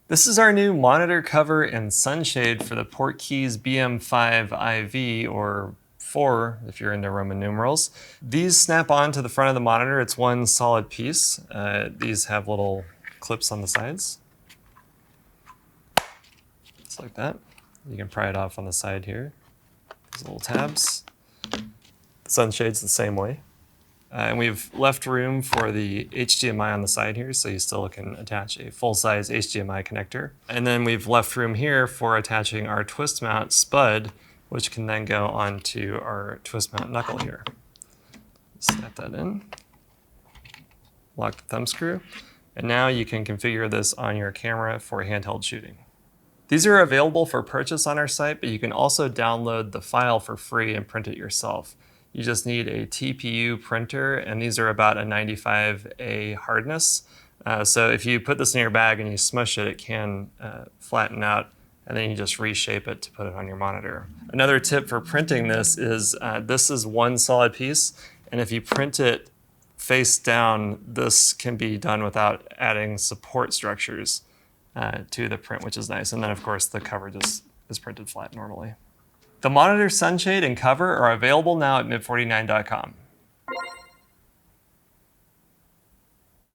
This is our new monitor cover and sunshade for the PortKeys BM5 IV, or 4 if you're into Roman numerals. These snap on to the front of the monitor. It's one solid piece. These have little clips on the sides. Just like that. You can pry it off on the side here. These little tabs. The sunshade's the same way. And we've left room for the HDMI on the side here, so you still can attach a full-size HDMI connector. And then we've left room here for attaching our twist mount spud, which can then go onto our twist mount knuckle here. Snap that in, lock the thumb screw, and now you can configure this on your camera for handheld shooting. These are available for purchase on our site, but you can also download the file for free and print it yourself. You just need a TPU printer, and these are about a 95A hardness. So if you put this in your bag and you smush it, it can flatten out, and then you just reshape it to put it on your monitor. Another tip for printing this is one solid piece, and if you print it face down, this can be done without adding support structures to the print, which is nice. And then of course the cover just is printed flat normally. The Monitor Sunshade and cover are available now at mid49.com.